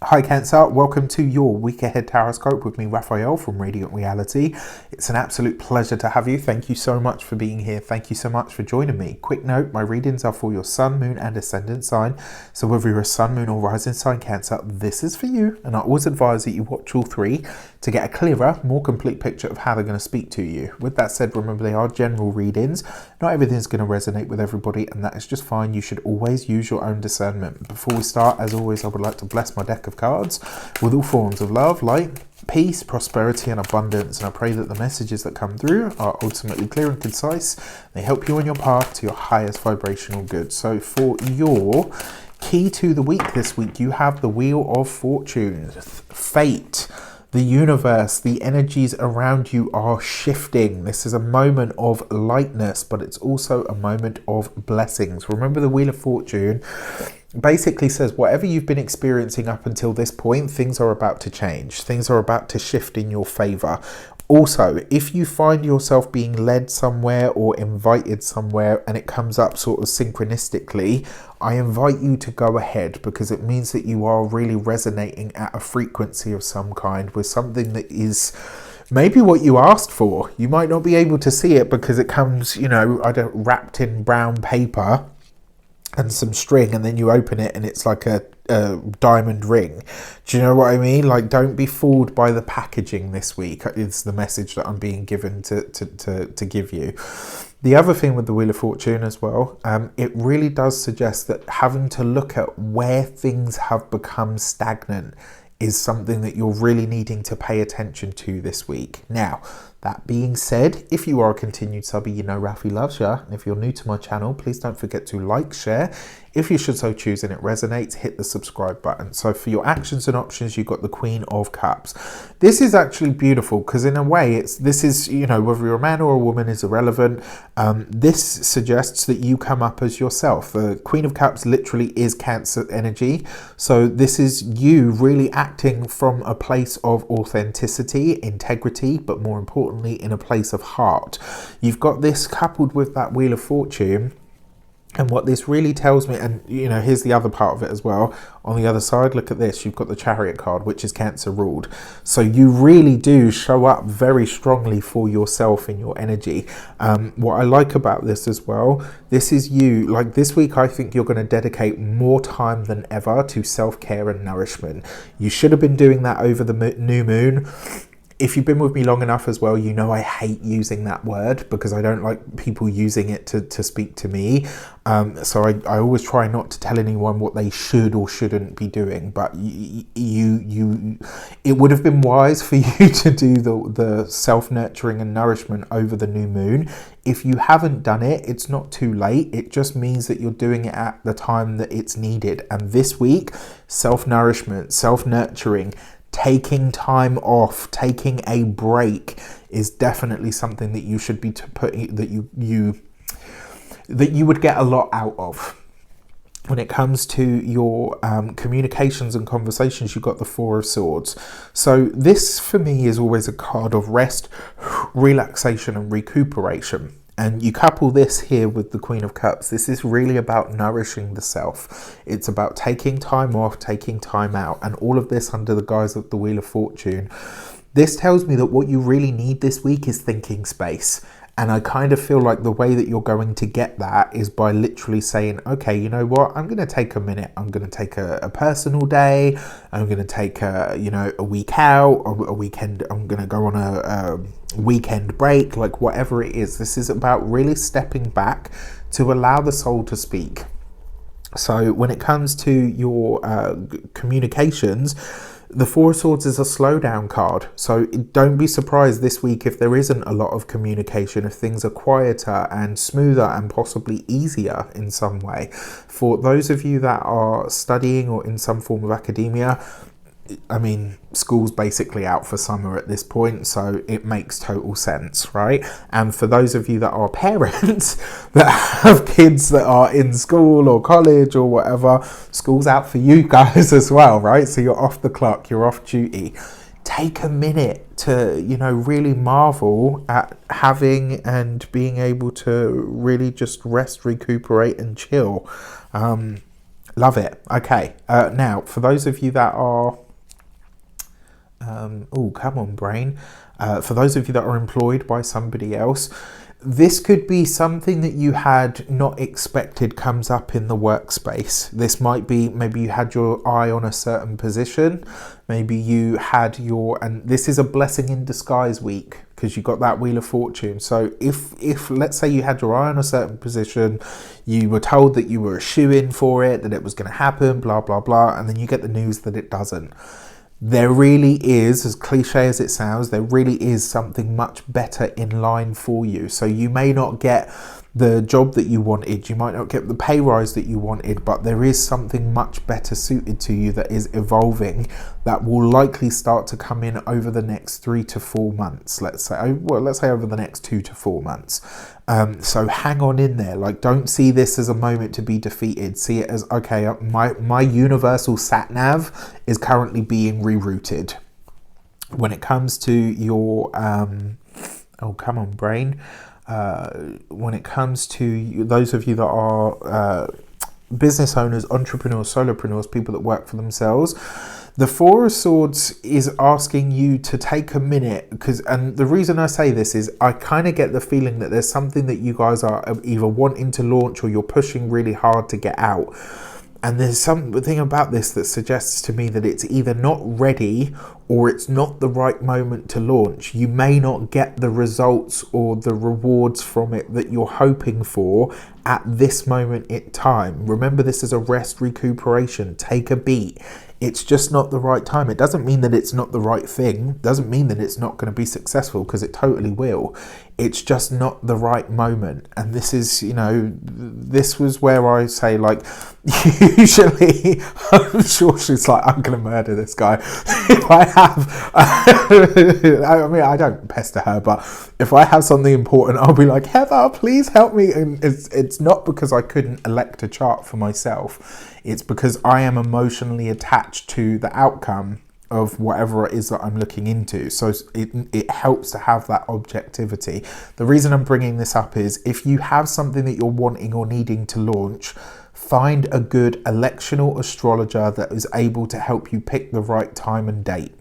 Hi Cancer, welcome to your week ahead horoscope with me, Raphael from Reydiant Reality. It's an absolute pleasure to have you. Thank you so much for being here. Thank you so much for joining me. Quick note, my readings are for your sun, moon and ascendant sign. So whether you're a sun, moon or rising sign Cancer, this is for you. And I always advise that you watch all three to get a clearer, more complete picture of how they're going to speak to you. With that said, remember they are general readings. Not everything's going to resonate with everybody, and that is just fine. You should always use your own discernment. Before we start, as always, I would like to bless my deck of cards with all forms of love, light, peace, prosperity and abundance, and I pray that the messages that come through are ultimately clear and concise. They help you on your path to your highest vibrational good. So for your key to the week this week, you have the Wheel of Fortune, fate, the universe, the energies around you are shifting. This is a moment of lightness, but it's also a moment of blessings. Remember, the Wheel of Fortune basically says whatever you've been experiencing up until this point, things are about to change. Things are about to shift in your favor. Also, if you find yourself being led somewhere or invited somewhere and it comes up sort of synchronistically, I invite you to go ahead, because it means that you are really resonating at a frequency of some kind with something that is maybe what you asked for. You might not be able to see it because it comes, wrapped in brown paper and some string, and then you open it and it's like a diamond ring. Do you know what I mean? Like, don't be fooled by the packaging this week is the message that I'm being given to give you. The other thing with the Wheel of Fortune as well, it really does suggest that having to look at where things have become stagnant is something that you're really needing to pay attention to this week. Now, that being said, if you are a continued subby, you know Rafi loves ya. And if you're new to my channel, please don't forget to like, share. If you should so choose and it resonates, hit the subscribe button. So for your actions and options, you've got the Queen of Cups. This is actually beautiful because in a way, this is, whether you're a man or a woman is irrelevant. This suggests that you come up as yourself. The Queen of Cups literally is Cancer energy. So this is you really acting from a place of authenticity, integrity, but more importantly, in a place of heart. You've got this coupled with that Wheel of Fortune. And what this really tells me, and here's the other part of it as well. On the other side, look at this. You've got the Chariot card, which is Cancer ruled. So you really do show up very strongly for yourself in your energy. What I like about this as well, this is you. Like this week, I think you're going to dedicate more time than ever to self-care and nourishment. You should have been doing that over the new moon. If you've been with me long enough as well, you know I hate using that word because I don't like people using it to speak to me. So I always try not to tell anyone what they should or shouldn't be doing. But it would have been wise for you to do the self-nurturing and nourishment over the new moon. If you haven't done it, it's not too late. It just means that you're doing it at the time that it's needed. And this week, self-nourishment, self-nurturing, taking time off, taking a break is definitely something that you should be putting, that you would get a lot out of. When it comes to your communications and conversations, you've got the Four of Swords. So this for me is always a card of rest, relaxation and recuperation. And you couple this here with the Queen of Cups. This is really about nourishing the self. It's about taking time off, taking time out, and all of this under the guise of the Wheel of Fortune. This tells me that what you really need this week is thinking space. And I kind of feel like the way that you're going to get that is by literally saying, okay, you know what? I'm going to take a minute. I'm going to take a personal day. I'm going to take a week out, or a weekend. I'm going to go on a weekend break, like whatever it is. This is about really stepping back to allow the soul to speak. So when it comes to your communications, the Four of Swords is a slowdown card. So don't be surprised this week if there isn't a lot of communication, if things are quieter and smoother and possibly easier in some way. For those of you that are studying or in some form of academia, I mean, school's basically out for summer at this point, so it makes total sense, right? And for those of you that are parents that have kids that are in school or college or whatever, school's out for you guys as well, right? So you're off the clock, you're off duty. Take a minute to, really marvel at having and being able to really just rest, recuperate and chill. Love it. Okay. Now, for those of you that are, come on, brain. For those of you that are employed by somebody else, this could be something that you had not expected comes up in the workspace. This might be, maybe you had your eye on a certain position. Maybe you had and this is a blessing in disguise week because you got that Wheel of Fortune. So if let's say you had your eye on a certain position, you were told that you were a shoo-in for it, that it was going to happen, blah, blah, blah, and then you get the news that it doesn't. There really is, as cliche as it sounds, there really is something much better in line for you. So you may not get the job that you wanted, you might not get the pay rise that you wanted, but there is something much better suited to you that is evolving that will likely start to come in over the next 3 to 4 months. Let's say over the next 2 to 4 months. So hang on in there. Like, don't see this as a moment to be defeated. See it as, okay, my universal sat nav is currently being rerouted. When it comes to your, oh, come on, brain. When it comes to those of you that are business owners, entrepreneurs, solopreneurs, people that work for themselves, the Four of Swords is asking you to take a minute, and the reason I say this is I kind of get the feeling that there's something that you guys are either wanting to launch or you're pushing really hard to get out. And there's something about this that suggests to me that it's either not ready or it's not the right moment to launch. You may not get the results or the rewards from it that you're hoping for at this moment in time. Remember, this is a rest recuperation. Take a beat. It's just not the right time. It doesn't mean that it's not the right thing. Doesn't mean that it's not going to be successful, because it totally will. It's just not the right moment. And this is, this was where I say, like, usually, I'm sure she's like, I'm going to murder this guy. If I have, I mean, I don't pester her, but if I have something important, I'll be like, Heather, please help me. And it's not because I couldn't elect a chart for myself. It's because I am emotionally attached to the outcome of whatever it is that I'm looking into. So it helps to have that objectivity. The reason I'm bringing this up is if you have something that you're wanting or needing to launch, find a good electional astrologer that is able to help you pick the right time and date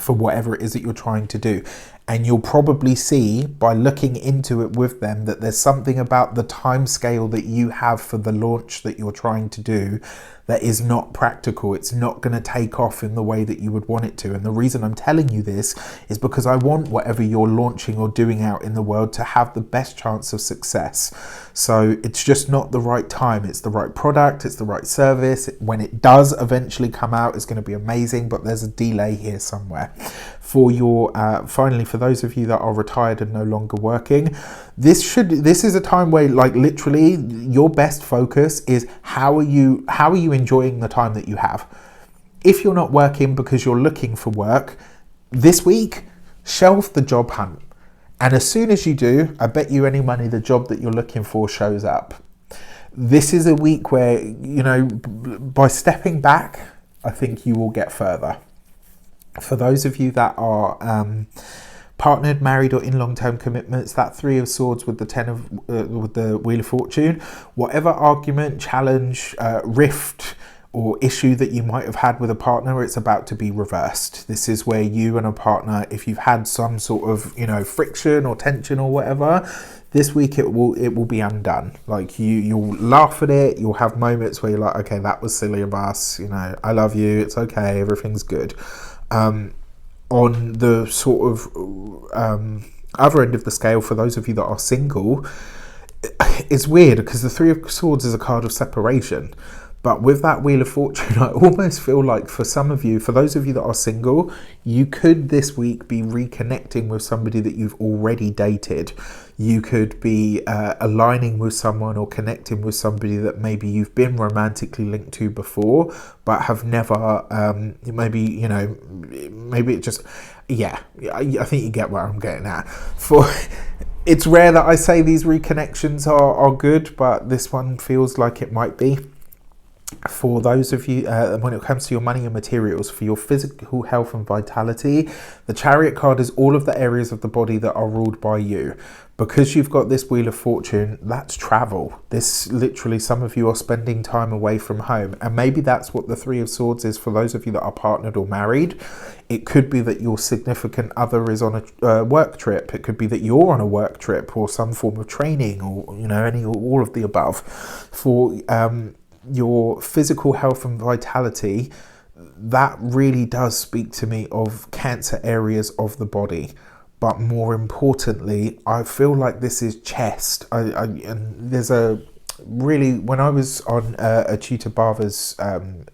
for whatever it is that you're trying to do. And you'll probably see by looking into it with them that there's something about the time scale that you have for the launch that you're trying to do that is not practical. It's not going to take off in the way that you would want it to. And the reason I'm telling you this is because I want whatever you're launching or doing out in the world to have the best chance of success. So it's just not the right time. It's the right product. It's the right service. When it does eventually come out, it's going to be amazing, but there's a delay here somewhere. For your, finally, for those of you that are retired and no longer working, this is a time where, like, literally your best focus is how are you enjoying the time that you have. If you're not working because you're looking for work this week, shelf the job hunt. And as soon as you do, I bet you any money the job that you're looking for shows up. This is a week where, by stepping back, I think you will get further. For those of you that are partnered, married, or in long-term commitments, that Three of Swords with with the Wheel of Fortune, whatever argument, challenge, rift, or issue that you might have had with a partner, it's about to be reversed. This is where you and a partner, if you've had some sort of, friction or tension or whatever, this week it will be undone. Like you'll laugh at it. You'll have moments where you're like, okay, that was silly of us. I love you. It's okay. Everything's good. On the sort of other end of the scale, for those of you that are single, it's weird because the Three of Swords is a card of separation. But with that Wheel of Fortune, I almost feel like for some of you, for those of you that are single, you could this week be reconnecting with somebody that you've already dated. You could be aligning with someone or connecting with somebody that maybe you've been romantically linked to before, but have never, maybe it just, I think you get where I'm getting at. It's rare that I say these reconnections are good, but this one feels like it might be. For those of you, when it comes to your money and materials, for your physical health and vitality, the Chariot card is all of the areas of the body that are ruled by you. Because you've got this Wheel of Fortune, that's travel. This literally, some of you are spending time away from home, and maybe that's what the Three of Swords is for those of you that are partnered or married. It could be that your significant other is on a work trip. It could be that you're on a work trip or some form of training, or any or all of the above. For your physical health and vitality, that really does speak to me of cancer areas of the body. But more importantly, I feel like this is chest. And there's a really, when I was on a tutor Bava's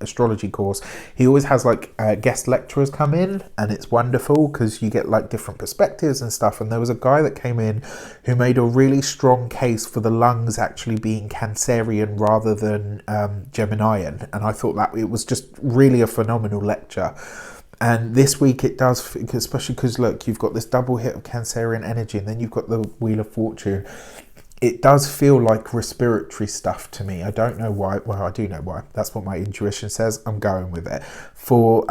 astrology course, he always has like guest lecturers come in, and it's wonderful because you get like different perspectives and stuff. And there was a guy that came in who made a really strong case for the lungs actually being Cancerian rather than Geminian, and I thought that it was just really a phenomenal lecture. And this week it does, especially because look, you've got this double hit of Cancerian energy, and then you've got the Wheel of Fortune. It does feel like respiratory stuff to me. I don't know why. Well, I do know why. That's what my intuition says. I'm going with it. For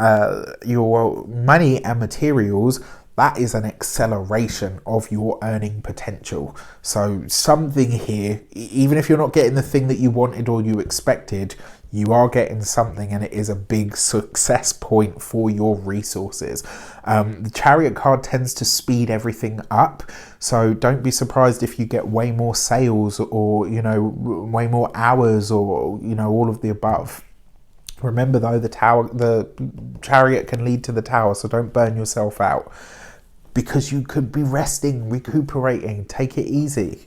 your money and materials, that is an acceleration of your earning potential. So something here, even if you're not getting the thing that you wanted or you expected, you are getting something, and it is a big success point for your resources. The Chariot card tends to speed everything up, so don't be surprised if you get way more sales, or way more hours, or all of the above. Remember though, the Chariot can lead to the Tower, so don't burn yourself out, because you could be resting, recuperating. Take it easy,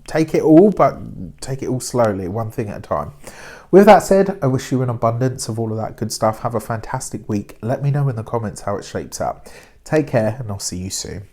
take it all, but take it all slowly, one thing at a time. With that said, I wish you an abundance of all of that good stuff. Have a fantastic week. Let me know in the comments how it shapes up. Take care, and I'll see you soon.